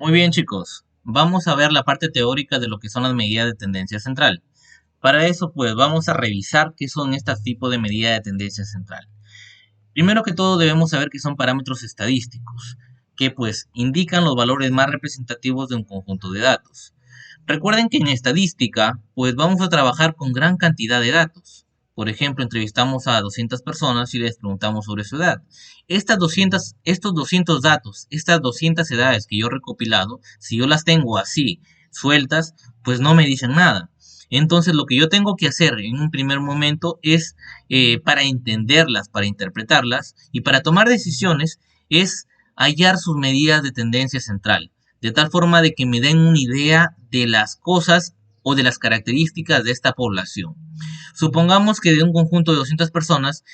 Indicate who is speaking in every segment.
Speaker 1: Muy bien, chicos. Vamos a ver la parte teórica de lo que son las medidas de tendencia central. Para eso, pues, vamos a revisar qué son estos tipos de medidas de tendencia central. Primero que todo, debemos saber que son parámetros estadísticos, que, pues, indican los valores más representativos de un conjunto de datos. Recuerden que en estadística, pues, vamos a trabajar con gran cantidad de datos. Por ejemplo, entrevistamos a 200 personas y les preguntamos sobre su edad. Estos 200 datos, estas 200 edades que yo he recopilado, si yo las tengo así, sueltas, pues no me dicen nada. Entonces, lo que yo tengo que hacer en un primer momento es, para entenderlas, para interpretarlas y para tomar decisiones, es hallar sus medidas de tendencia central, de tal forma de que me den una idea de las cosas o de las características de esta población. Supongamos que de un conjunto de 200 personas,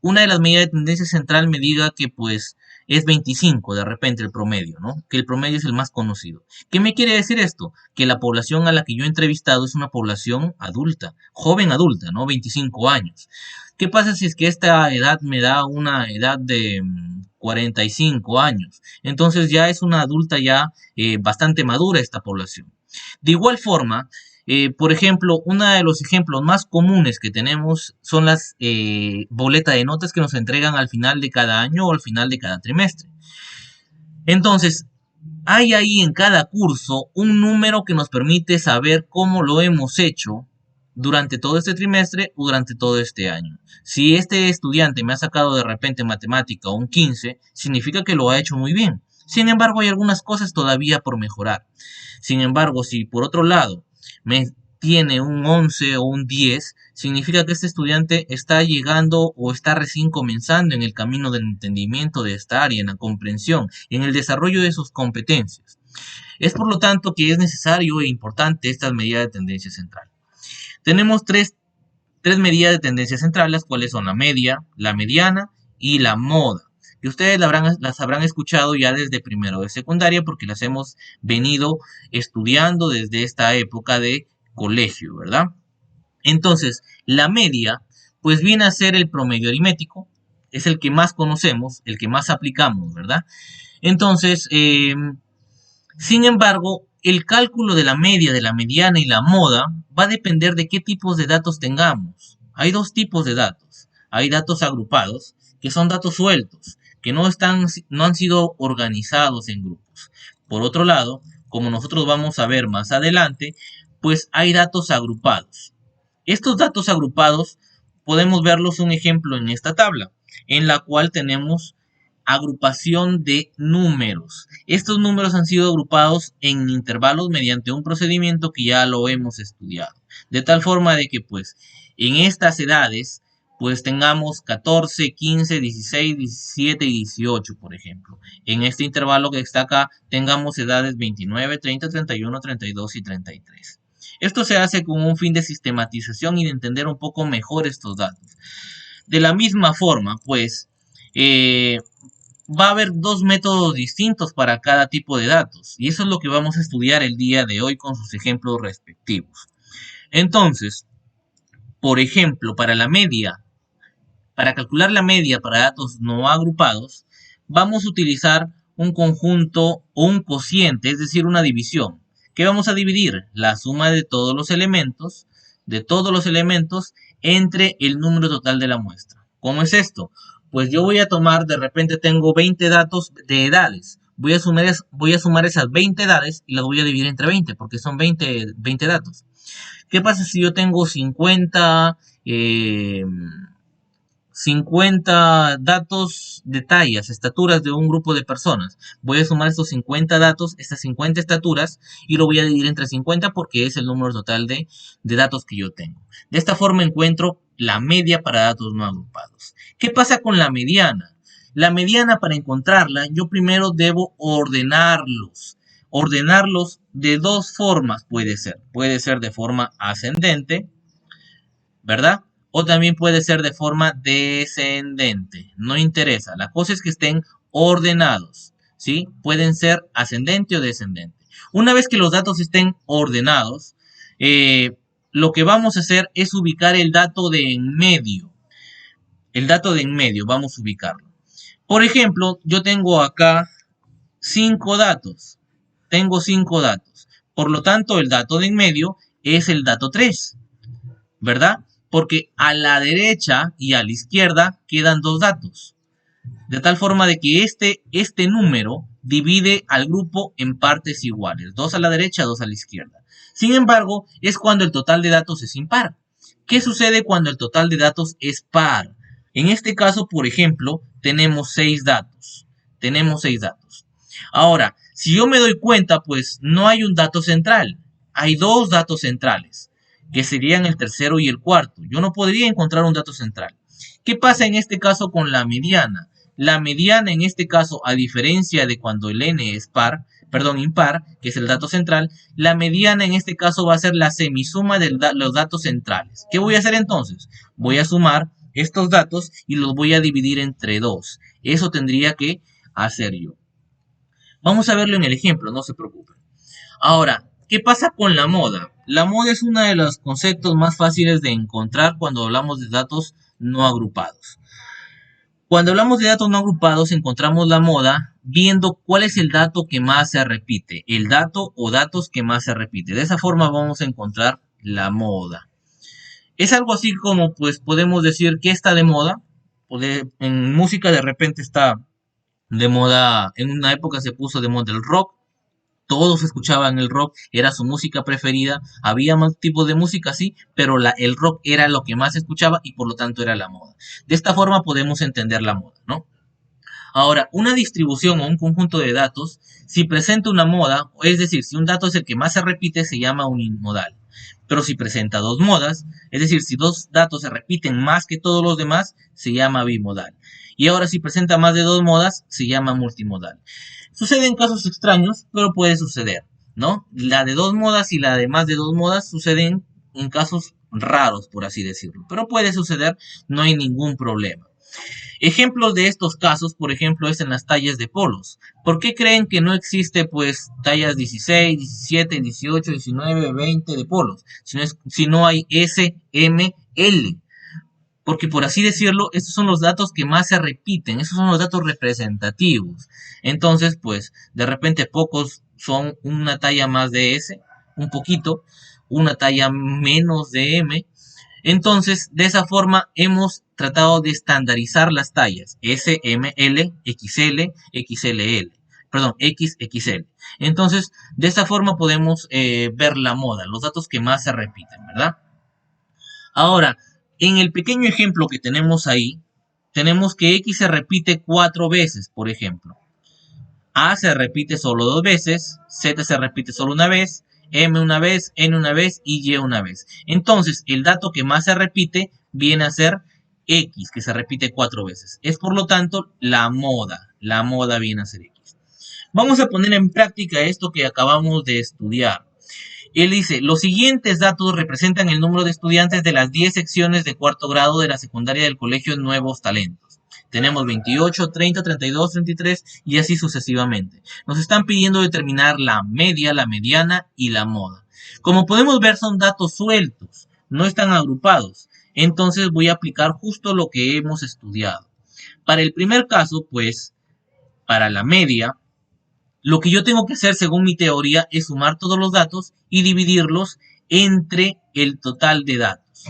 Speaker 1: una de las medidas de tendencia central me diga que pues es 25 de repente el promedio, ¿no? Que el promedio es el más conocido. ¿Qué me quiere decir esto? Que la población a la que yo he entrevistado es una población adulta, joven adulta, ¿no? 25 años. ¿Qué pasa si es que esta edad me da una edad de 45 años? Entonces ya es una adulta ya bastante madura esta población. De igual forma, por ejemplo, uno de los ejemplos más comunes que tenemos son las boletas de notas que nos entregan al final de cada año o al final de cada trimestre. Entonces, hay ahí en cada curso un número que nos permite saber cómo lo hemos hecho durante todo este trimestre o durante todo este año. Si este estudiante me ha sacado de repente matemática un 15, significa que lo ha hecho muy bien. Sin embargo, hay algunas cosas todavía por mejorar. Sin embargo, si por otro lado me tiene un 11 o un 10, significa que este estudiante está llegando o está recién comenzando en el camino del entendimiento de esta área, en la comprensión, en el desarrollo de sus competencias. Es por lo tanto que es necesario e importante estas medidas de tendencia central. Tenemos tres medidas de tendencia central, las cuales son la media, la mediana y la moda. Que ustedes las habrán escuchado ya desde primero de secundaria porque las hemos venido estudiando desde esta época de colegio, ¿verdad? Entonces, la media, pues viene a ser el promedio aritmético, es el que más conocemos, el que más aplicamos, ¿verdad? Entonces, sin embargo, el cálculo de la media, de la mediana y la moda va a depender de qué tipos de datos tengamos. Hay dos tipos de datos. Hay datos agrupados, que son datos sueltos, que no han sido organizados en grupos. Por otro lado, como nosotros vamos a ver más adelante, pues hay datos agrupados. Estos datos agrupados podemos verlos un ejemplo en esta tabla, en la cual tenemos agrupación de números. Estos números han sido agrupados en intervalos mediante un procedimiento que ya lo hemos estudiado. De tal forma de que pues en estas edades pues tengamos 14, 15, 16, 17 y 18, por ejemplo. En este intervalo que está acá tengamos edades 29, 30, 31, 32 y 33. Esto se hace con un fin de sistematización y de entender un poco mejor estos datos. De la misma forma, pues, va a haber dos métodos distintos para cada tipo de datos. Y eso es lo que vamos a estudiar el día de hoy con sus ejemplos respectivos. Entonces, por ejemplo, para calcular la media para datos no agrupados, vamos a utilizar un conjunto o un cociente, es decir, una división. ¿Qué vamos a dividir? La suma de todos los elementos entre el número total de la muestra. ¿Cómo es esto? Pues yo voy a tomar, de repente tengo 20 datos de edades. Voy a sumar esas 20 edades y las voy a dividir entre 20, porque son 20 datos. ¿Qué pasa si yo tengo 50 datos de tallas, estaturas de un grupo de personas? Voy a sumar estos 50 datos, estas 50 estaturas, y lo voy a dividir entre 50 porque es el número total de datos que yo tengo. De esta forma encuentro la media para datos no agrupados. ¿Qué pasa con la mediana? La mediana, para encontrarla, yo primero debo ordenarlos. Ordenarlos de dos formas puede ser. Puede ser de forma ascendente, ¿verdad? O también puede ser de forma descendente. No interesa. La cosa es que estén ordenados, ¿sí? Pueden ser ascendente o descendente. Una vez que los datos estén ordenados, lo que vamos a hacer es ubicar el dato de en medio. El dato de en medio, vamos a ubicarlo. Por ejemplo, yo tengo acá 5 datos. tengo 5 datos. Por lo tanto, el dato de en medio es el dato 3, ¿verdad? Porque a la derecha y a la izquierda quedan 2 datos. De tal forma de que este número divide al grupo en partes iguales. 2 a la derecha, 2 a la izquierda. Sin embargo, es cuando el total de datos es impar. ¿Qué sucede cuando el total de datos es par? En este caso, por ejemplo, tenemos 6 datos. Tenemos 6 datos. Ahora, si yo me doy cuenta, pues no hay un dato central. Hay 2 datos centrales, que serían el tercero y el cuarto. Yo no podría encontrar un dato central. ¿Qué pasa en este caso con la mediana? La mediana en este caso, a diferencia de cuando el n es impar, que es el dato central, la mediana en este caso va a ser la semisuma de los datos centrales. ¿Qué voy a hacer entonces? Voy a sumar estos datos y los voy a dividir entre 2. Eso tendría que hacer yo. Vamos a verlo en el ejemplo, no se preocupen. Ahora, ¿qué pasa con la moda? La moda es uno de los conceptos más fáciles de encontrar cuando hablamos de datos no agrupados. Cuando hablamos de datos no agrupados, encontramos la moda viendo cuál es el dato que más se repite, el dato o datos que más se repite. De esa forma vamos a encontrar la moda. Es algo así como, pues, podemos decir que está de moda. En música de repente está de moda, en una época se puso de moda el rock. Todos escuchaban el rock, era su música preferida, había más tipos de música, sí, pero el rock era lo que más se escuchaba y por lo tanto era la moda. De esta forma podemos entender la moda, ¿no? Ahora, una distribución o un conjunto de datos, si presenta una moda, es decir, si un dato es el que más se repite, se llama unimodal. Pero si presenta 2 modas, es decir, si 2 datos se repiten más que todos los demás, se llama bimodal. Y ahora si presenta más de 2 modas, se llama multimodal. Sucede en casos extraños, pero puede suceder, ¿no? La de 2 modas y la de más de 2 modas suceden en casos raros, por así decirlo. Pero puede suceder, no hay ningún problema. Ejemplos de estos casos, por ejemplo, es en las tallas de polos. ¿Por qué creen que no existe, pues, tallas 16, 17, 18, 19, 20 de polos? Si no hay S, M, L. Porque por así decirlo, estos son los datos que más se repiten, esos son los datos representativos. Entonces, pues, de repente pocos son una talla más de S, un poquito, una talla menos de M. Entonces, de esa forma hemos tratado de estandarizar las tallas S, M, L, XL, XLL, perdón, XXL. Entonces, de esa forma podemos ver la moda, los datos que más se repiten, ¿verdad? Ahora, en el pequeño ejemplo que tenemos ahí, tenemos que X se repite 4 veces, por ejemplo. A se repite solo 2 veces, Z se repite solo una vez, M una vez, N una vez y Y una vez. Entonces, el dato que más se repite viene a ser X, que se repite 4 veces. Es por lo tanto la moda. La moda viene a ser X. Vamos a poner en práctica esto que acabamos de estudiar. Él dice, los siguientes datos representan el número de estudiantes de las 10 secciones de cuarto grado de la secundaria del colegio Nuevos Talentos. Tenemos 28, 30, 32, 33 y así sucesivamente. Nos están pidiendo determinar la media, la mediana y la moda. Como podemos ver, son datos sueltos, no están agrupados. Entonces voy a aplicar justo lo que hemos estudiado. Para el primer caso, pues, para la media, lo que yo tengo que hacer según mi teoría es sumar todos los datos y dividirlos entre el total de datos.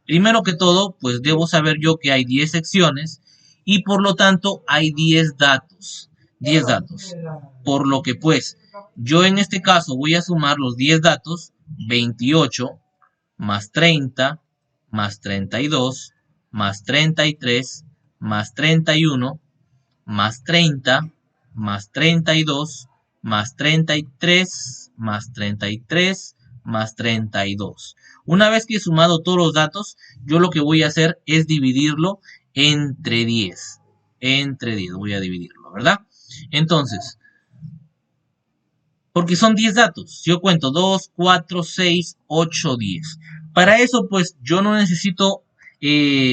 Speaker 1: Primero que todo, pues debo saber yo que hay 10 secciones y por lo tanto hay 10 datos. 10 datos. Por lo que pues yo en este caso voy a sumar los 10 datos, 28 más 30 más 32 más 33 más 31 más 30 más 32 más 33 más 33 más 32. Una vez que he sumado todos los datos, yo lo que voy a hacer es dividirlo entre 10. Entre 10 voy a dividirlo, ¿verdad? Entonces, porque son 10 datos. Yo cuento 2, 4, 6, 8, 10. Para eso, pues, yo no necesito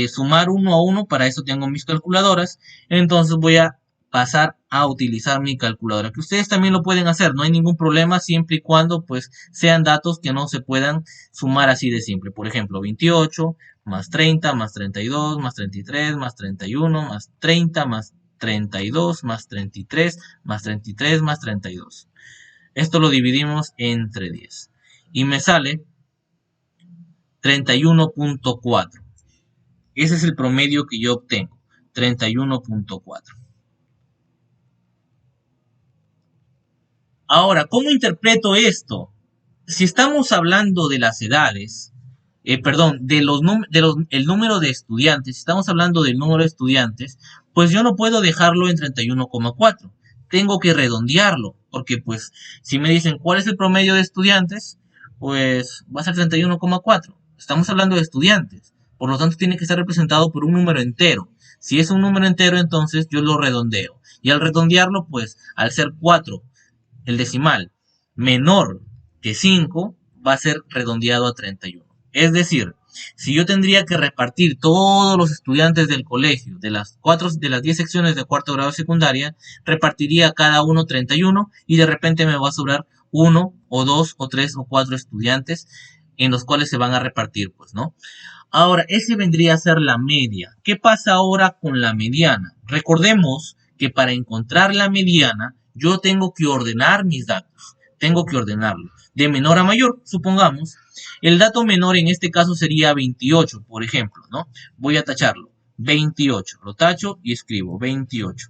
Speaker 1: sumar uno a uno. Para eso tengo mis calculadoras. Entonces voy a pasar a utilizar mi calculadora. Que ustedes también lo pueden hacer. No hay ningún problema siempre y cuando, pues, sean datos que no se puedan sumar así de simple. Por ejemplo, 28 más 30 más 32 más 33 más 31 más 30 más 32 más 33 más 33 más 32. Esto lo dividimos entre 10. Y me sale 31.4. Ese es el promedio que yo obtengo. 31.4. Ahora, ¿cómo interpreto esto? Si estamos hablando de las edades, perdón, el número de estudiantes, si estamos hablando del número de estudiantes, pues yo no puedo dejarlo en 31,4. Tengo que redondearlo, porque pues si me dicen cuál es el promedio de estudiantes, pues va a ser 31,4. Estamos hablando de estudiantes, por lo tanto tiene que estar representado por un número entero. Si es un número entero, entonces yo lo redondeo. Y al redondearlo, pues al ser 4 el decimal menor que 5 va a ser redondeado a 31. Es decir, si yo tendría que repartir todos los estudiantes del colegio de las 10 secciones de cuarto grado de secundaria, repartiría cada uno 31 y de repente me va a sobrar uno o dos o tres o cuatro estudiantes en los cuales se van a repartir, pues, ¿no? Ahora, ese vendría a ser la media. ¿Qué pasa ahora con la mediana? Recordemos que para encontrar la mediana, yo tengo que ordenar mis datos. Tengo que ordenarlo. De menor a mayor, supongamos. El dato menor en este caso sería 28, por ejemplo, ¿no? Voy a tacharlo. 28. Lo tacho y escribo 28.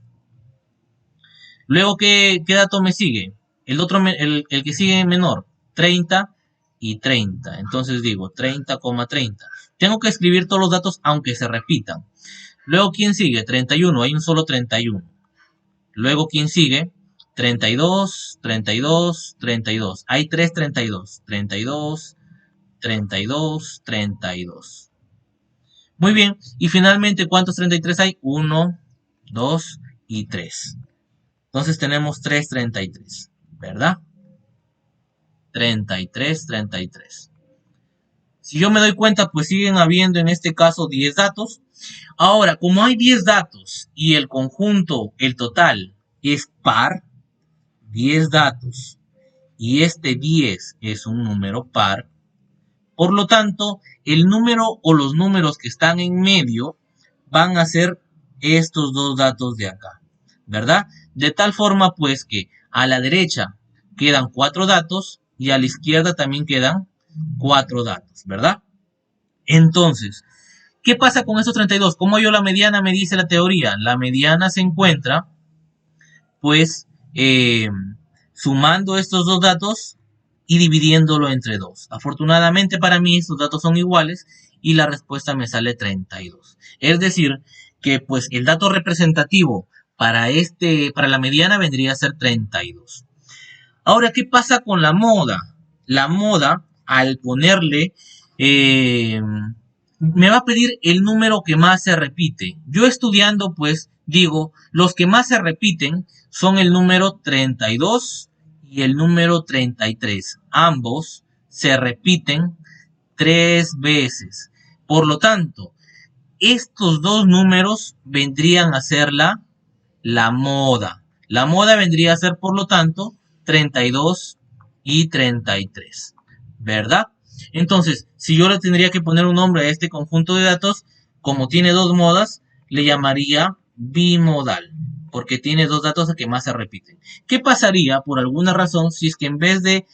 Speaker 1: Luego, ¿qué dato me sigue? El que sigue menor, 30 y 30. Entonces digo 30,30. Tengo que escribir todos los datos aunque se repitan. Luego, ¿quién sigue? 31. Hay un solo 31. Luego, ¿quién sigue? 32, 32, 32. Hay tres 32. 32, 32, 32. Muy bien. Y finalmente, ¿cuántos 33 hay? 1, 2 y 3. Entonces tenemos 333, ¿verdad? 33, 33. Si yo me doy cuenta, pues siguen habiendo en este caso 10 datos. Ahora, como hay 10 datos y el conjunto, el total, es par, 10 datos, y este 10 es un número par, por lo tanto, el número o los números que están en medio van a ser estos dos datos de acá, ¿verdad? De tal forma, pues, que a la derecha quedan 4 datos y a la izquierda también quedan 4 datos, ¿verdad? Entonces, ¿qué pasa con estos 32? ¿Cómo yo la mediana me dice la teoría? La mediana se encuentra, pues, sumando estos dos datos y dividiéndolo entre 2. Afortunadamente para mí estos datos son iguales y la respuesta me sale 32. Es decir, que pues el dato representativo para la mediana vendría a ser 32. Ahora, ¿qué pasa con la moda? La moda, al ponerle, me va a pedir el número que más se repite. Yo estudiando, pues, digo, los que más se repiten son el número 32 y el número 33. Ambos se repiten 3 veces. Por lo tanto, estos dos números vendrían a ser la moda. La moda vendría a ser, por lo tanto, 32 y 33, ¿verdad? Entonces, si yo le tendría que poner un nombre a este conjunto de datos, como tiene dos modas, le llamaría bimodal, porque tiene dos datos que más se repiten. ¿Qué pasaría, por alguna razón, si es que en vez de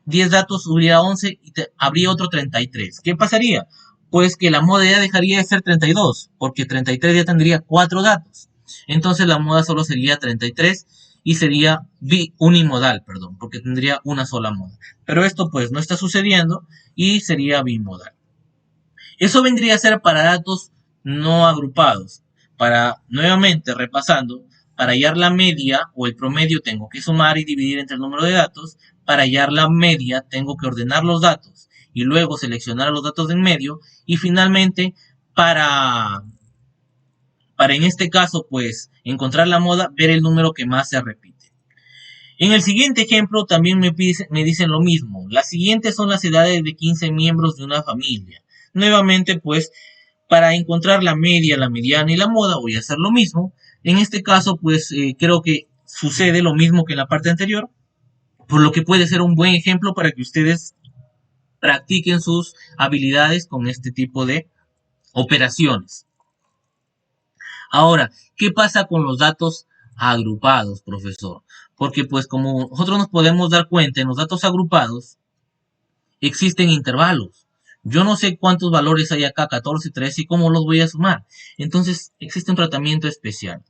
Speaker 1: 10 datos hubiera 11 y habría otro 33? ¿Qué pasaría? Pues que la moda ya dejaría de ser 32, porque 33 ya tendría 4 datos. Entonces la moda solo sería 33 y sería unimodal, perdón, porque tendría una sola moda. Pero esto pues no está sucediendo y sería bimodal. Eso vendría a ser para datos no agrupados. Para, nuevamente, repasando, para hallar la media o el promedio tengo que sumar y dividir entre el número de datos. Para hallar la media tengo que ordenar los datos y luego seleccionar los datos de en medio. Y finalmente, para en este caso, pues, encontrar la moda, ver el número que más se repite. En el siguiente ejemplo también me dicen lo mismo. Las siguientes son las edades de 15 miembros de una familia. Nuevamente, pues, para encontrar la media, la mediana y la moda voy a hacer lo mismo. En este caso, pues, creo que sucede lo mismo que en la parte anterior, por lo que puede ser un buen ejemplo para que ustedes practiquen sus habilidades con este tipo de operaciones. Ahora, ¿qué pasa con los datos agrupados, profesor? Porque pues como nosotros nos podemos dar cuenta en los datos agrupados, existen intervalos. Yo no sé cuántos valores hay acá, 14, 13, y cómo los voy a sumar. Entonces existe un tratamiento especial.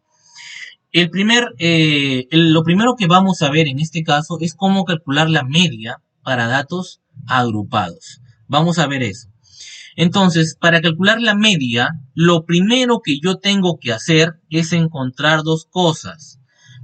Speaker 1: Lo primero que vamos a ver en este caso es cómo calcular la media para datos agrupados. Vamos a ver eso. Entonces, para calcular la media, lo primero que yo tengo que hacer es encontrar dos cosas.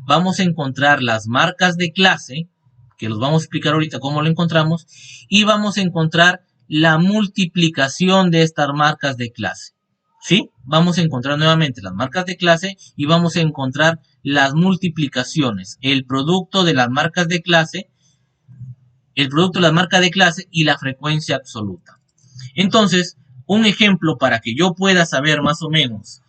Speaker 1: Vamos a encontrar las marcas de clase, que los vamos a explicar ahorita cómo lo encontramos, y vamos a encontrar la multiplicación de estas marcas de clase. ¿Sí? Vamos a encontrar nuevamente las marcas de clase y vamos a encontrar las multiplicaciones, el producto de las marcas de clase, el producto de las marcas de clase y la frecuencia absoluta. Entonces, un ejemplo para que yo pueda saber más o menos,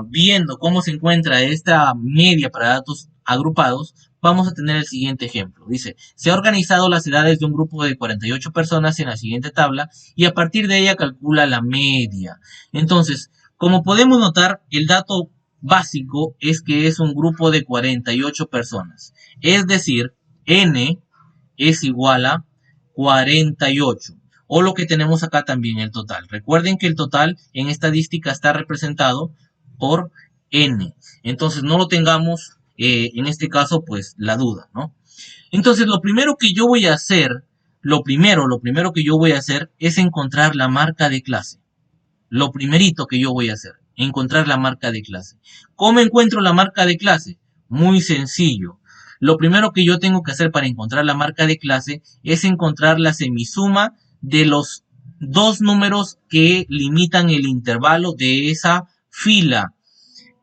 Speaker 1: viendo cómo se encuentra esta media para datos agrupados, vamos a tener el siguiente ejemplo. Dice, se ha organizado las edades de un grupo de 48 personas en la siguiente tabla y a partir de ella calcula la media. Entonces, como podemos notar, el dato básico es que es un grupo de 48 personas. Es decir, n es igual a 48. O lo que tenemos acá también, el total. Recuerden que el total en estadística está representado por n. Entonces no lo tengamos, en este caso, pues la duda, ¿no? Entonces lo primero que yo voy a hacer, lo primero que yo voy a hacer es encontrar la marca de clase. Lo primerito que yo voy a hacer, encontrar la marca de clase. ¿Cómo encuentro la marca de clase? Muy sencillo. Lo primero que yo tengo que hacer para encontrar la marca de clase es encontrar la semisuma de los dos números que limitan el intervalo de esa fila.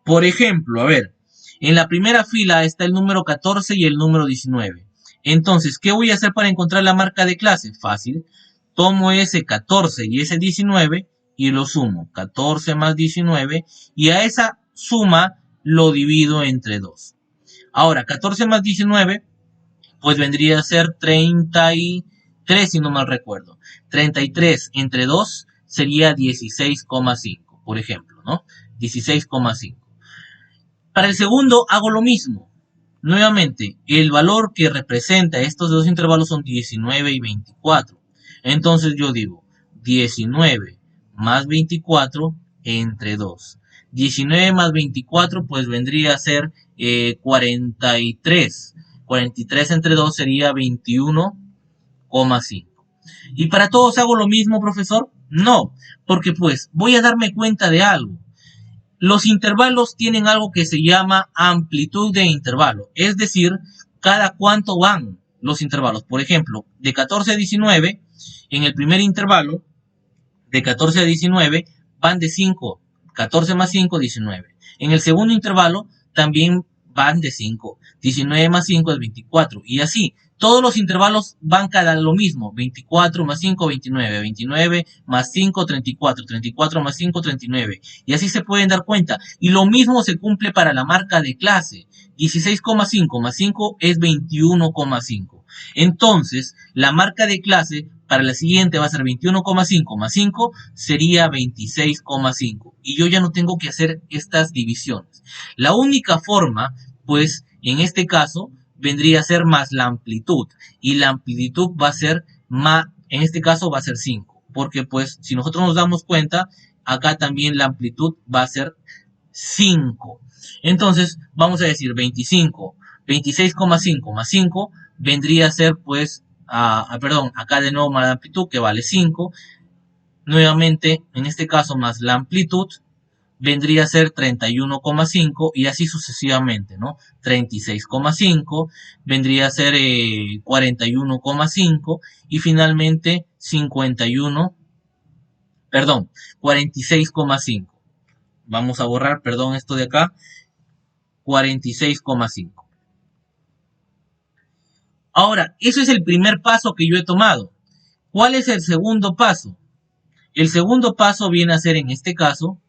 Speaker 1: Por ejemplo, a ver, en la primera fila está el número 14 y el número 19. Entonces, ¿qué voy a hacer para encontrar la marca de clase? Fácil. Tomo ese 14 y ese 19 y lo sumo. 14 más 19 y a esa suma lo divido entre 2. Ahora, 14 más 19 pues vendría a ser 33 si no mal recuerdo. 33 entre 2 sería 16,5, por ejemplo, ¿no? 16,5. Para el segundo hago lo mismo. Nuevamente, el valor que representa estos dos intervalos son 19 y 24. Entonces yo digo 19 más 24 entre 2. 19 más 24 pues vendría a ser 43. 43 entre 2 sería 21,5. ¿Y para todos hago lo mismo, profesor? No, porque pues voy a darme cuenta de algo. Los intervalos tienen algo que se llama amplitud de intervalo, es decir, cada cuánto van los intervalos. Por ejemplo, de 14 a 19, en el primer intervalo, de 14 a 19, van de 5, 14 más 5, 19. En el segundo intervalo, también van de 5, 19 más 5 es 24, y así. Todos los intervalos van cada lo mismo, 24 más 5, 29, 29 más 5, 34, 34 más 5, 39, y así se pueden dar cuenta. Y lo mismo se cumple para la marca de clase, 16,5 más 5 es 21,5. Entonces, la marca de clase para la siguiente va a ser 21,5 más 5 sería 26,5. Y yo ya no tengo que hacer estas divisiones. La única forma, pues, en este caso, vendría a ser más la amplitud. Y la amplitud va a ser más, en este caso va a ser 5. Porque, pues, si nosotros nos damos cuenta, acá también la amplitud va a ser 5. Entonces, vamos a decir 25, 26,5 más 5 vendría a ser, pues, perdón, acá de nuevo más la amplitud que vale 5. Nuevamente, en este caso más la amplitud vendría a ser 31,5 y así sucesivamente, ¿no? 36,5 vendría a ser 41,5 y finalmente 46,5. Vamos a borrar, perdón, esto de acá, 46,5. Ahora, eso es el primer paso que yo he tomado. ¿Cuál es el segundo paso? El segundo paso viene a ser en este caso,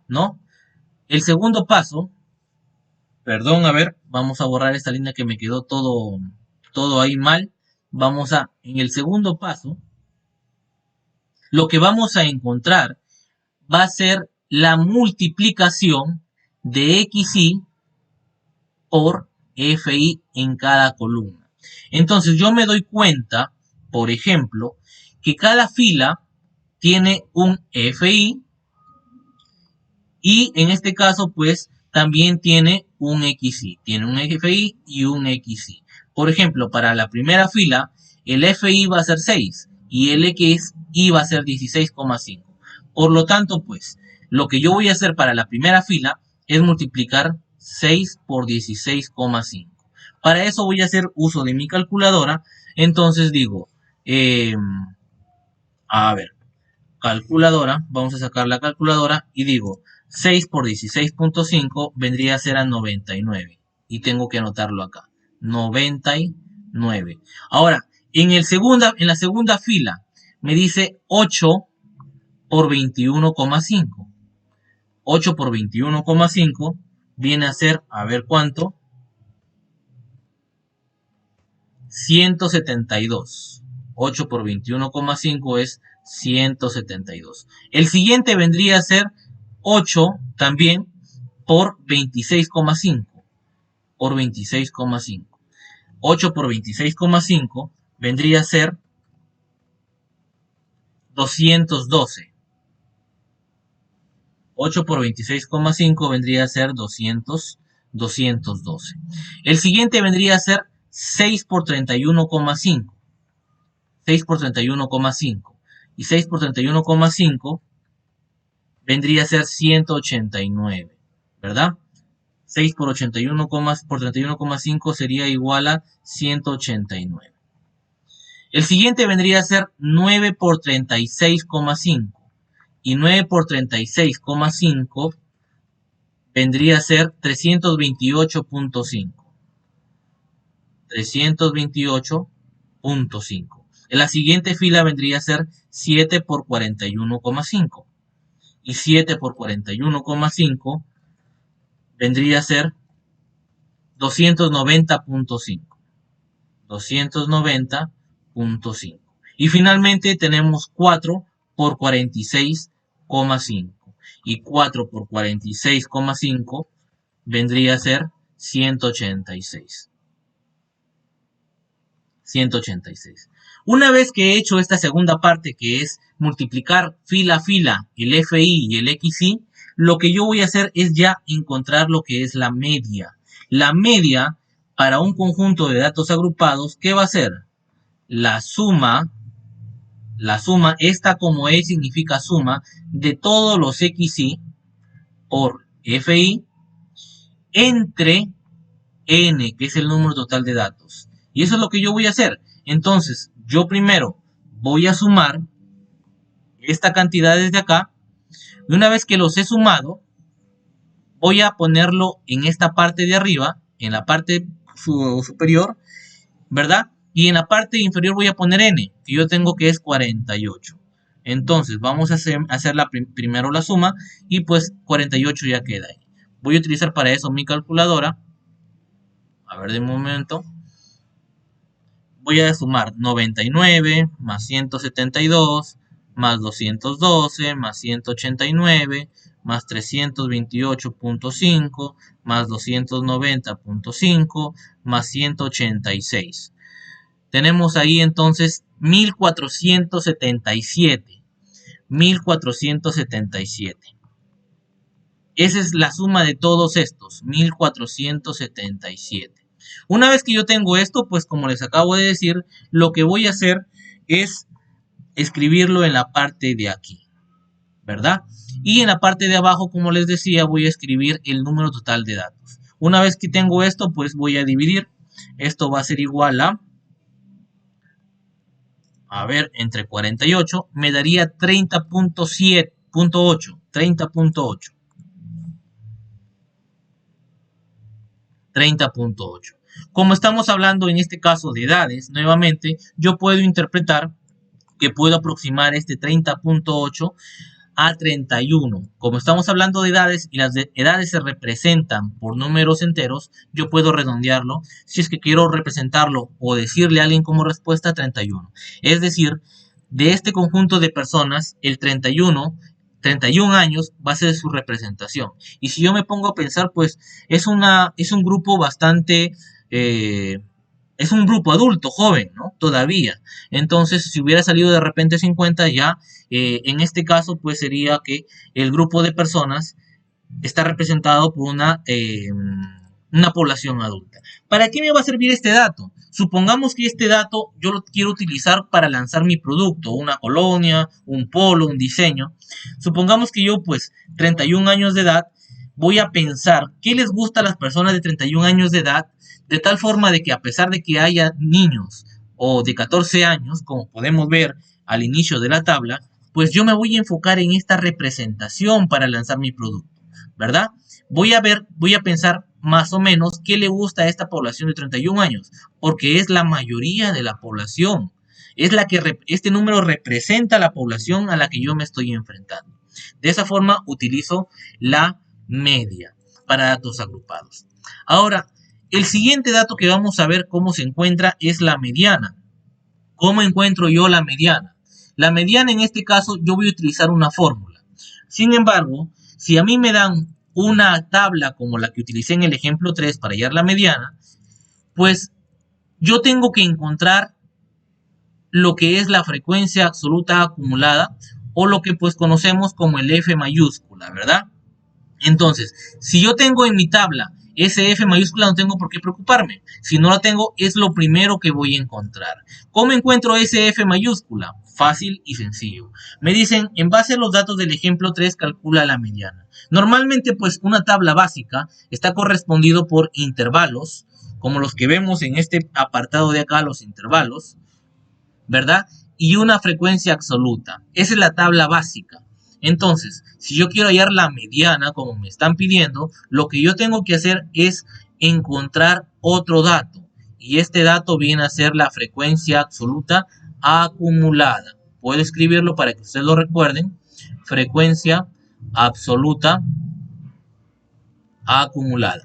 Speaker 1: ¿no? El segundo paso, perdón, a ver, vamos a borrar esta línea que me quedó todo ahí mal. En el segundo paso, lo que vamos a encontrar va a ser la multiplicación de XY por FI en cada columna. Entonces yo me doy cuenta, por ejemplo, que cada fila tiene un FI y en este caso pues también tiene un XI, tiene un FI y un XI. Por ejemplo, para la primera fila el FI va a ser 6 y el XI va a ser 16,5. Por lo tanto, pues, lo que yo voy a hacer para la primera fila es multiplicar 6 por 16,5. Para eso voy a hacer uso de mi calculadora. Entonces digo, a ver, calculadora, vamos a sacar la calculadora y digo, 6 por 16,5 vendría a ser a 99. Y tengo que anotarlo acá, 99. Ahora, en la segunda fila me dice 8 por 21,5. 8 por 21,5 viene a ser, a ver cuánto, 172. 8 por 21,5 es 172. El siguiente vendría a ser 8 también por 26,5. Por 26,5. 8 por 26,5 vendría a ser 212. 8 por 26,5 vendría a ser 212. El siguiente vendría a ser 6 por 31,5. 6 por 31,5. Y 6 por 31,5 vendría a ser 189. ¿Verdad? 6 por 81, por 31,5 sería igual a 189. El siguiente vendría a ser 9 por 36,5. Y 9 por 36,5 vendría a ser 328,5. 328,5. En la siguiente fila vendría a ser 7 por 41,5. Y 7 por 41,5 vendría a ser 290,5. 290,5. Y finalmente tenemos 4 por 46,5. Y 4 por 46,5 vendría a ser 186. 186. Una vez que he hecho esta segunda parte, que es multiplicar fila a fila el FI y el XI, lo que yo voy a hacer es ya encontrar lo que es la media. La media para un conjunto de datos agrupados, ¿qué va a ser? La suma, esta como E significa suma, de todos los XI por FI entre N, que es el número total de datos. Y eso es lo que yo voy a hacer. Entonces, yo primero voy a sumar esta cantidad desde acá. Y una vez que los he sumado, voy a ponerlo en esta parte de arriba, en la parte superior, ¿verdad? Y en la parte inferior voy a poner N, que yo tengo que es 48. Entonces, vamos a hacer primero la suma y pues 48 ya queda ahí. Voy a utilizar para eso mi calculadora. A ver, de momento. Voy a sumar 99 más 172 más 212 más 189 más 328,5 más 290,5 más 186. Tenemos ahí entonces 1477. 1477. Esa es la suma de todos estos, 1477. Una vez que yo tengo esto, pues como les acabo de decir, lo que voy a hacer es escribirlo en la parte de aquí, ¿verdad? Y en la parte de abajo, como les decía, voy a escribir el número total de datos. Una vez que tengo esto, pues voy a dividir. Esto va a ser igual a ver, entre 48, me daría 30,8. 30,8. 30,8. Como estamos hablando en este caso de edades, nuevamente, yo puedo interpretar que puedo aproximar este 30,8 a 31. Como estamos hablando de edades y las edades se representan por números enteros, yo puedo redondearlo si es que quiero representarlo o decirle a alguien como respuesta 31. Es decir, de este conjunto de personas, el 31 31 años va a ser su representación. Y si yo me pongo a pensar, pues es un grupo bastante, es un grupo adulto, joven, ¿no? Todavía. Entonces, si hubiera salido de repente 50 ya, en este caso, pues sería que el grupo de personas está representado por una población adulta. ¿Para qué me va a servir este dato? Supongamos que este dato yo lo quiero utilizar para lanzar mi producto, una colonia, un polo, un diseño. Supongamos que yo, pues, 31 años de edad, voy a pensar qué les gusta a las personas de 31 años de edad, de tal forma de que a pesar de que haya niños o de 14 años, como podemos ver al inicio de la tabla, pues yo me voy a enfocar en esta representación para lanzar mi producto, ¿verdad? Voy a pensar más o menos qué le gusta a esta población de 31 años, porque es la mayoría de la población. Es la que este número representa la población a la que yo me estoy enfrentando. De esa forma utilizo la media para datos agrupados. Ahora, el siguiente dato que vamos a ver cómo se encuentra es la mediana. ¿Cómo encuentro yo la mediana? La mediana, en este caso, yo voy a utilizar una fórmula. Sin embargo, si a mí me dan una tabla como la que utilicé en el ejemplo 3 para hallar la mediana, pues yo tengo que encontrar lo que es la frecuencia absoluta acumulada, o lo que pues conocemos como el F mayúscula, ¿verdad? Entonces, si yo tengo en mi tabla ese F mayúscula, no tengo por qué preocuparme. Si no la tengo, es lo primero que voy a encontrar. ¿Cómo encuentro ese F mayúscula? Fácil y sencillo. Me dicen, en base a los datos del ejemplo 3, calcula la mediana. Normalmente, pues, una tabla básica está correspondido por intervalos, como los que vemos en este apartado de acá, los intervalos, ¿verdad? Y una frecuencia absoluta. Esa es la tabla básica. Entonces, si yo quiero hallar la mediana, como me están pidiendo, lo que yo tengo que hacer es encontrar otro dato. Y este dato viene a ser la frecuencia absoluta acumulada. Puedo escribirlo para que ustedes lo recuerden. Frecuencia absoluta acumulada,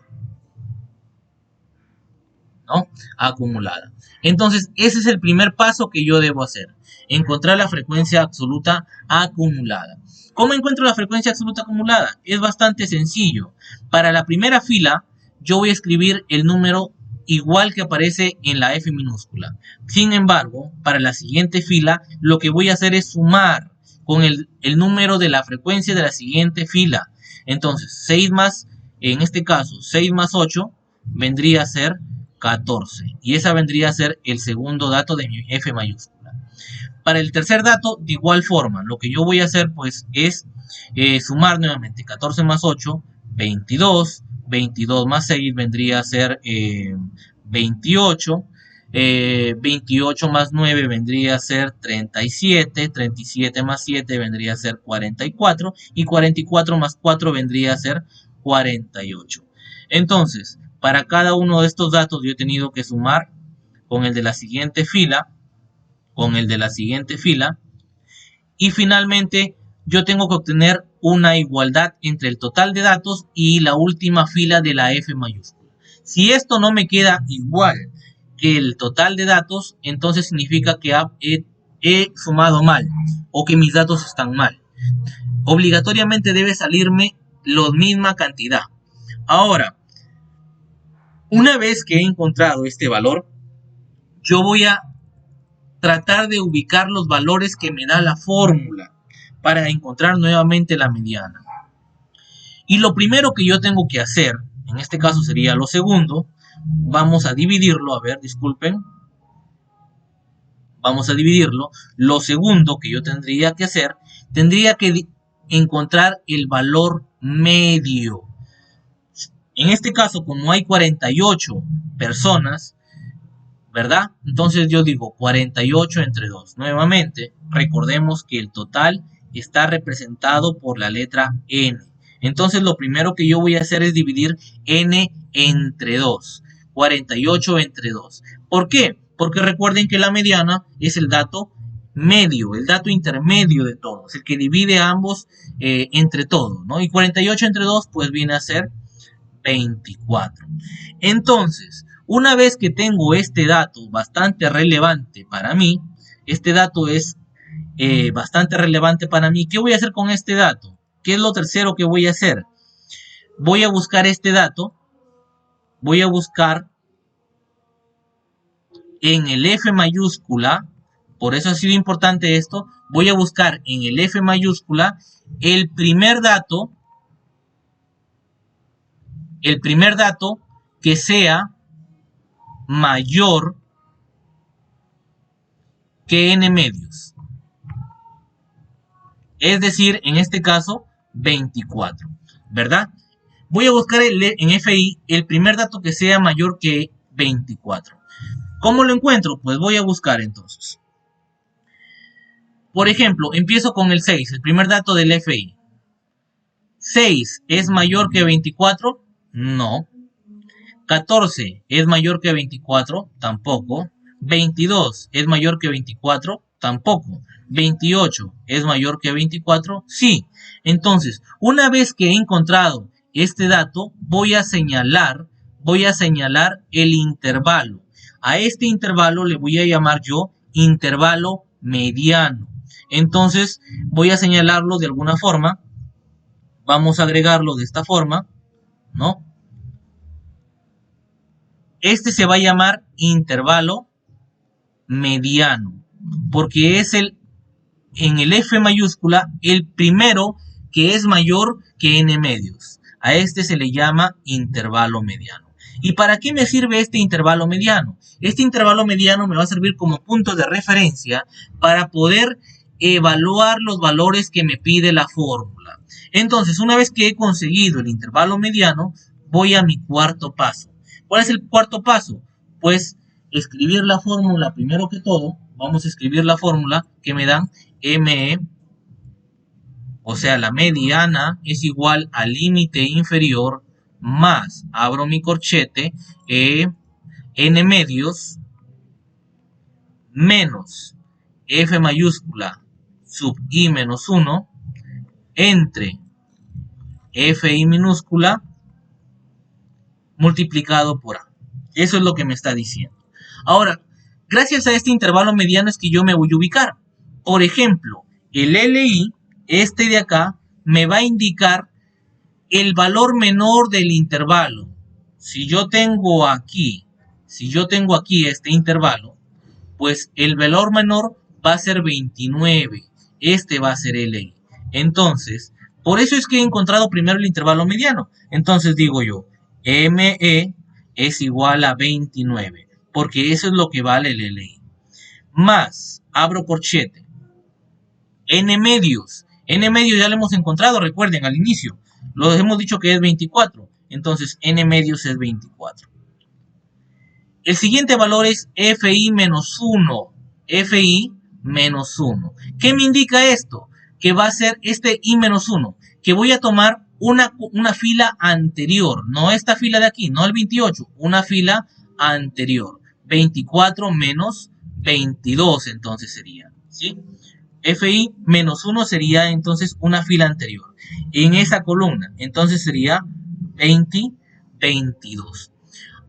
Speaker 1: ¿no? Acumulada. Entonces, ese es el primer paso que yo debo hacer. Encontrar la frecuencia absoluta acumulada. ¿Cómo encuentro la frecuencia absoluta acumulada? Es bastante sencillo. Para la primera fila, yo voy a escribir el número igual que aparece en la F minúscula. Sin embargo, para la siguiente fila, lo que voy a hacer es sumar con el número de la frecuencia de la siguiente fila. Entonces, 6 más, en este caso, 6 más 8 vendría a ser 14. Y esa vendría a ser el segundo dato de mi F mayúscula. Para el tercer dato, de igual forma, lo que yo voy a hacer pues es sumar nuevamente 14 más 8, 22, 22 más 6 vendría a ser 28, 28 más 9 vendría a ser 37, 37 más 7 vendría a ser 44 y 44 más 4 vendría a ser 48. Entonces, para cada uno de estos datos yo he tenido que sumar con el de la siguiente fila, y finalmente yo tengo que obtener una igualdad entre el total de datos y la última fila de la F mayúscula. Si esto no me queda igual que el total de datos, entonces significa que he sumado mal o que mis datos están mal. Obligatoriamente debe salirme la misma cantidad. Ahora, una vez que he encontrado este valor, yo voy a tratar de ubicar los valores que me da la fórmula para encontrar nuevamente la mediana. Y lo primero que yo tengo que hacer, en este caso sería lo segundo, vamos a dividirlo, a ver, disculpen, vamos a dividirlo. Lo segundo que yo tendría que hacer, tendría que encontrar el valor medio. En este caso, como hay 48 personas, ¿verdad? Entonces yo digo 48 entre 2. Nuevamente, recordemos que el total está representado por la letra n. Entonces lo primero que yo voy a hacer es dividir n entre 2. 48 entre 2. ¿Por qué? Porque recuerden que la mediana es el dato medio, el dato intermedio de todos, el que divide a ambos entre todos, ¿no? Y 48 entre 2 pues viene a ser 24. Entonces, una vez que tengo este dato bastante relevante para mí, este dato es bastante relevante para mí. ¿Qué voy a hacer con este dato? ¿Qué es lo tercero que voy a hacer? Voy a buscar este dato, voy a buscar en el F mayúscula, por eso ha sido importante esto, voy a buscar en el F mayúscula el primer dato que sea mayor que n medios. Es decir, en este caso, 24, ¿verdad? Voy a buscar en FI el primer dato que sea mayor que 24. ¿Cómo lo encuentro? Pues voy a buscar entonces. Por ejemplo, empiezo con el 6, el primer dato del FI. ¿6 es mayor que 24? No. 14 es mayor que 24, tampoco. 22 es mayor que 24, tampoco. 28 es mayor que 24, sí. Entonces, una vez que he encontrado este dato, voy a señalar el intervalo. A este intervalo le voy a llamar yo intervalo mediano. Entonces, voy a señalarlo de alguna forma. Vamos a agregarlo de esta forma, ¿no? Este se va a llamar intervalo mediano, porque es en el F mayúscula el primero que es mayor que n medios. A este se le llama intervalo mediano. ¿Y para qué me sirve este intervalo mediano? Este intervalo mediano me va a servir como punto de referencia para poder evaluar los valores que me pide la fórmula. Entonces, una vez que he conseguido el intervalo mediano, voy a mi cuarto paso. ¿Cuál es el cuarto paso? Pues escribir la fórmula primero que todo. Vamos a escribir la fórmula que me dan ME, o sea, la mediana es igual al límite inferior más, abro mi corchete, n medios menos F mayúscula sub I menos 1 entre Fi minúscula multiplicado por A. Eso es lo que me está diciendo. Ahora, gracias a este intervalo mediano es que yo me voy a ubicar. Por ejemplo, el LI, este de acá, me va a indicar el valor menor del intervalo. Si yo tengo aquí este intervalo, pues el valor menor va a ser 29. Este va a ser LI. Entonces, por eso es que he encontrado primero el intervalo mediano. Entonces digo yo, ME es igual a 29, porque eso es lo que vale el LI. Más, abro corchete, n medios ya lo hemos encontrado, recuerden, al inicio. Lo hemos dicho que es 24, entonces n medios es 24. El siguiente valor es FI menos 1. FI menos 1. ¿Qué me indica esto? Que va a ser este I menos 1, que voy a tomar una fila anterior, no esta fila de aquí, no el 28, una fila anterior. 24 menos 22 entonces sería, ¿sí? FI menos 1 sería entonces una fila anterior. En esa columna, entonces sería 20, 22.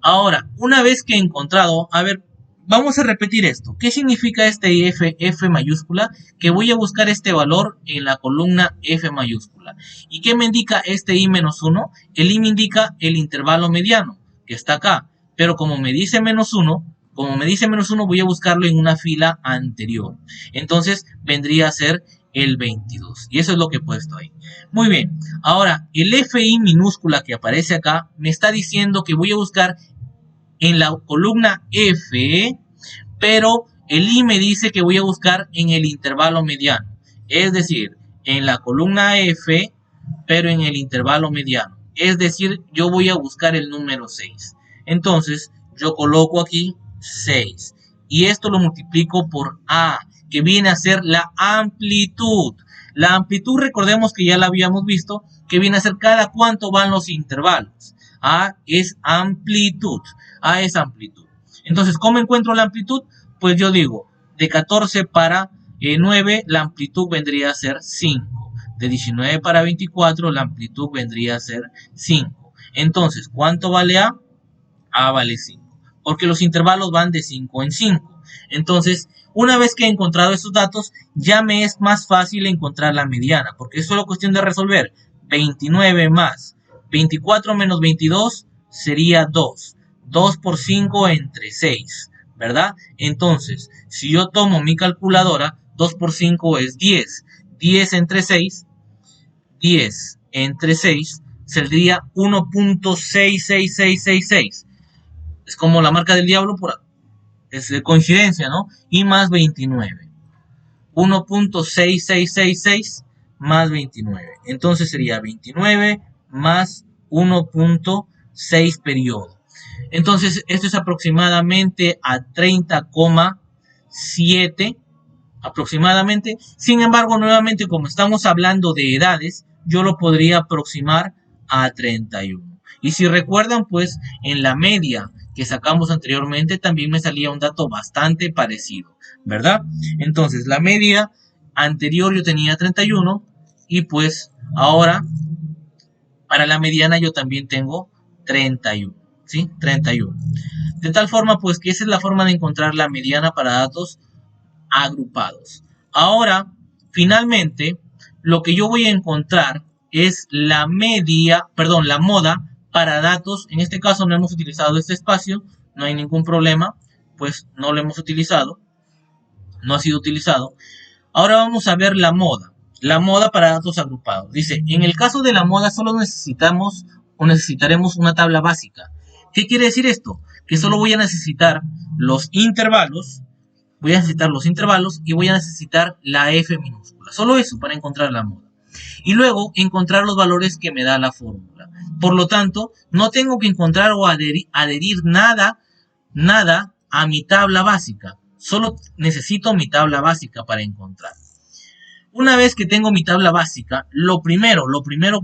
Speaker 1: Ahora, una vez que he encontrado, a ver, vamos a repetir esto. ¿Qué significa este F mayúscula? Que voy a buscar este valor en la columna F mayúscula. ¿Y qué me indica este I menos 1? El I me indica el intervalo mediano, que está acá. Pero como me dice menos 1, voy a buscarlo en una fila anterior. Entonces, vendría a ser el 22. Y eso es lo que he puesto ahí. Muy bien. Ahora, el FI minúscula que aparece acá me está diciendo que voy a buscar en la columna F, pero el I me dice que voy a buscar en el intervalo mediano. Es decir, en la columna F, pero en el intervalo mediano. Es decir, yo voy a buscar el número 6. Entonces, yo coloco aquí 6. Y esto lo multiplico por A, que viene a ser la amplitud. La amplitud, recordemos que ya la habíamos visto, que viene a ser cada cuánto van los intervalos. A es amplitud. A es amplitud. Entonces, ¿cómo encuentro la amplitud? Pues yo digo, de 14 para 9, la amplitud vendría a ser 5. De 19 para 24, la amplitud vendría a ser 5. Entonces, ¿cuánto vale A? A vale 5. porque los intervalos van de 5 en 5. Entonces, una vez que he encontrado esos datos, ya me es más fácil encontrar la mediana, porque es solo cuestión de resolver. 29 más 24 menos 22 sería 2. 2 por 5 entre 6, ¿verdad? Entonces, si yo tomo mi calculadora, 2 por 5 es 10. 10 entre 6, 10 entre 6 saldría 1.66666. Es como la marca del diablo, es de coincidencia, ¿no? Y más 29. 1.6666 más 29. Entonces sería 29 más 1.6 periodo. Entonces esto es aproximadamente a 30,7 aproximadamente. Sin embargo, nuevamente, como estamos hablando de edades, yo lo podría aproximar a 31. Y si recuerdan, pues en la media que sacamos anteriormente también me salía un dato bastante parecido, ¿verdad? Entonces, la media anterior yo tenía 31 y pues ahora para la mediana yo también tengo 31, ¿sí? 31. De tal forma, pues que esa es la forma de encontrar la mediana para datos agrupados. Ahora, finalmente, lo que yo voy a encontrar es la moda para datos. En este caso no hemos utilizado este espacio, no hay ningún problema, pues no lo hemos utilizado, no ha sido utilizado. Ahora vamos a ver la moda para datos agrupados. Dice, en el caso de la moda solo necesitaremos una tabla básica. ¿Qué quiere decir esto? Que solo voy a necesitar los intervalos, y voy a necesitar la F minúscula. Solo eso para encontrar la moda. Y luego encontrar los valores que me da la fórmula. Por lo tanto, no tengo que encontrar o adherir nada a mi tabla básica. Solo necesito mi tabla básica para encontrar. Una vez que tengo mi tabla básica, lo primero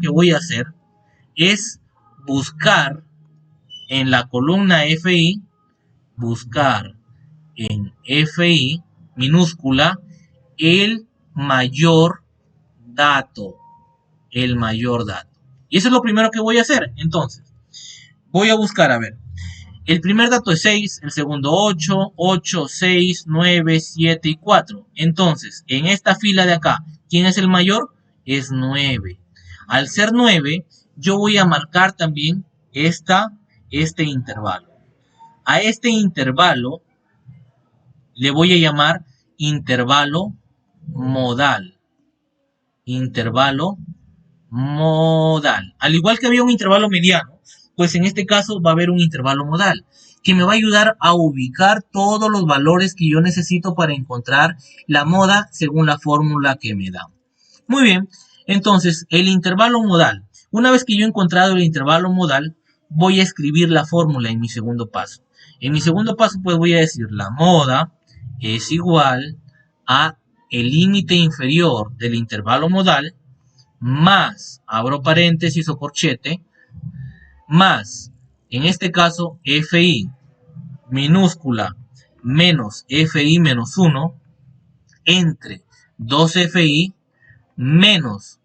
Speaker 1: que voy a hacer es buscar en la columna FI, buscar en FI minúscula el mayor dato. Y eso es lo primero que voy a hacer. Entonces, voy a buscar, a ver, el primer dato es 6, el segundo 8, 8, 6, 9, 7 y 4. Entonces, en esta fila de acá, ¿quién es el mayor? Es 9. Al ser 9, yo voy a marcar también este intervalo. A este intervalo le voy a llamar intervalo modal. Intervalo modal. Al igual que había un intervalo mediano, pues en este caso va a haber un intervalo modal, que me va a ayudar a ubicar todos los valores que yo necesito para encontrar la moda según la fórmula que me da. Muy bien, entonces el intervalo modal. Una vez que yo he encontrado el intervalo modal, voy a escribir la fórmula en mi segundo paso. En mi segundo paso, pues voy a decir la moda es igual a el límite inferior del intervalo modal más, abro paréntesis o corchete, más, en este caso, FI minúscula menos FI menos 1 entre 2FI menos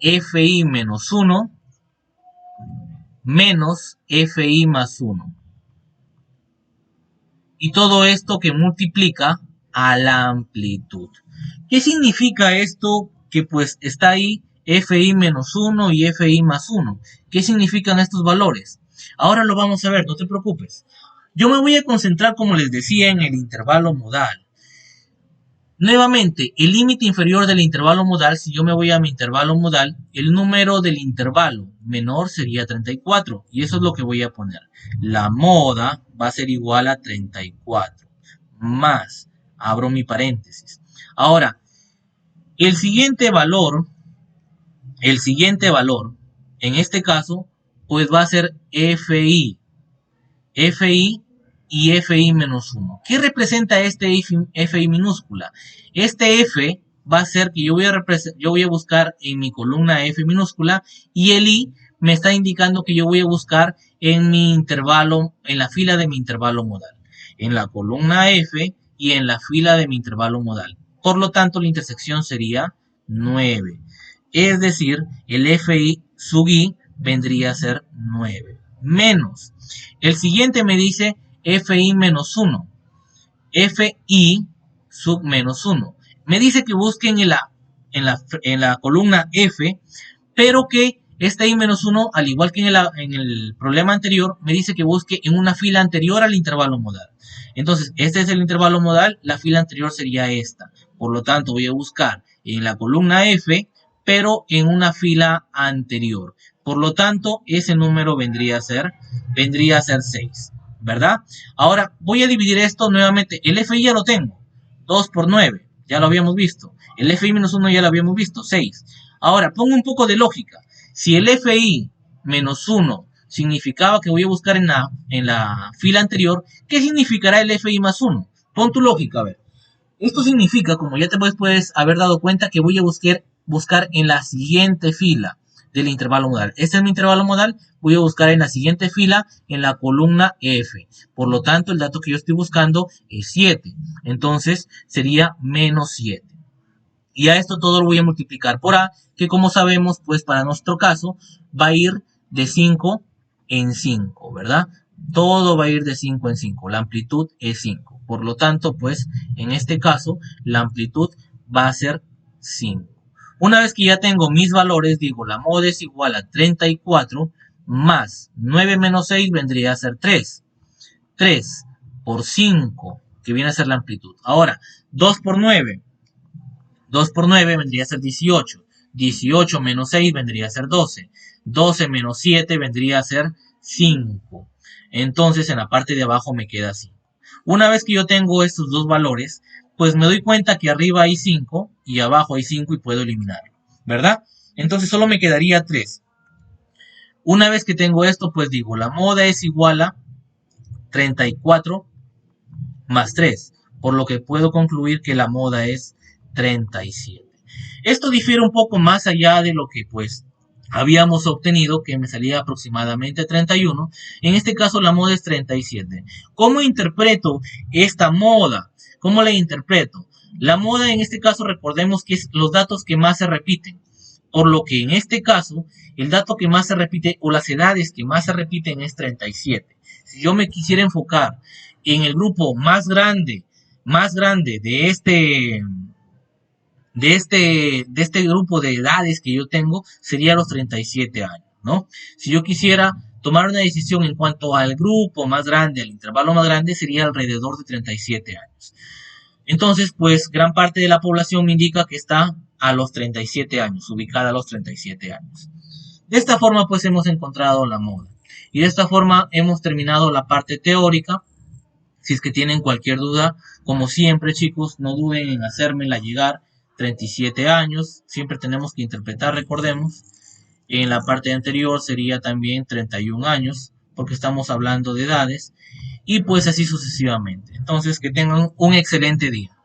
Speaker 1: FI menos 1 menos FI más 1. Y todo esto que multiplica a la amplitud. ¿Qué significa esto que pues está ahí FI menos 1 y FI más 1? ¿Qué significan estos valores? Ahora lo vamos a ver, no te preocupes. Yo me voy a concentrar, como les decía, en el intervalo modal. Nuevamente, el límite inferior del intervalo modal, si yo me voy a mi intervalo modal, el número del intervalo menor sería 34. Y eso es lo que voy a poner. La moda va a ser igual a 34. Más, abro mi paréntesis. Ahora, el siguiente valor, en este caso, pues va a ser FI. FI y FI menos 1. ¿Qué representa este FI minúscula? Este F va a ser que yo voy a buscar en mi columna F minúscula y el I me está indicando que yo voy a buscar en mi intervalo, en la fila de mi intervalo modal. En la columna F y en la fila de mi intervalo modal. Por lo tanto, la intersección sería 9. Es decir, el FI sub I vendría a ser 9. Menos. El siguiente me dice FI menos 1. FI sub menos 1. Me dice que busquen en la columna F, pero que este I menos 1, al igual que en el problema anterior, me dice que busque en una fila anterior al intervalo modal. Entonces, este es el intervalo modal, la fila anterior sería esta. Por lo tanto, voy a buscar en la columna F, pero en una fila anterior. Por lo tanto, ese número vendría a ser 6, ¿verdad? Ahora, voy a dividir esto nuevamente. El FI ya lo tengo, 2 por 9, ya lo habíamos visto. El FI menos 1 ya lo habíamos visto, 6. Ahora, pongo un poco de lógica. Si el FI menos 1 significaba que voy a buscar en la fila anterior, ¿qué significará el FI más 1? Pon tu lógica, a ver. Esto significa, como ya te puedes haber dado cuenta, que voy a buscar en la siguiente fila del intervalo modal. Este es mi intervalo modal, voy a buscar en la siguiente fila en la columna F. Por lo tanto, el dato que yo estoy buscando es 7. Entonces, sería menos 7. Y a esto todo lo voy a multiplicar por A, que como sabemos, pues para nuestro caso, va a ir de 5 en 5, ¿verdad? Todo va a ir de 5 en 5. La amplitud es 5. Por lo tanto, pues, en este caso, la amplitud va a ser 5. Una vez que ya tengo mis valores, digo, la mod es igual a 34 más 9 menos 6 vendría a ser 3. 3 por 5, que viene a ser la amplitud. Ahora, 2 por 9. 2 por 9 vendría a ser 18. 18 menos 6 vendría a ser 12. 12 menos 7 vendría a ser 5. Entonces en la parte de abajo me queda 5. Una vez que yo tengo estos dos valores, pues me doy cuenta que arriba hay 5 y abajo hay 5 y puedo eliminarlo, ¿verdad? Entonces solo me quedaría 3. Una vez que tengo esto, pues digo, la moda es igual a 34 más 3, por lo que puedo concluir que la moda es 37. Esto difiere un poco más allá de lo que pues habíamos obtenido, que me salía aproximadamente 31. En este caso la moda es 37. ¿Cómo interpreto esta moda? ¿Cómo la interpreto? La moda en este caso recordemos que es los datos que más se repiten. Por lo que en este caso, el dato que más se repite o las edades que más se repiten es 37. Si yo me quisiera enfocar en el grupo más grande de este grupo de edades que yo tengo, sería los 37 años, ¿no? Si yo quisiera tomar una decisión en cuanto al grupo más grande, al intervalo más grande, sería alrededor de 37 años. Entonces, pues, gran parte de la población me indica que está a los 37 años, ubicada a los 37 años. De esta forma, pues, hemos encontrado la moda. Y de esta forma hemos terminado la parte teórica. Si es que tienen cualquier duda, como siempre, chicos, no duden en hacérmela llegar. 37 años, siempre tenemos que interpretar, recordemos. En la parte anterior sería también 31 años, porque estamos hablando de edades. Y pues así sucesivamente. Entonces, que tengan un excelente día.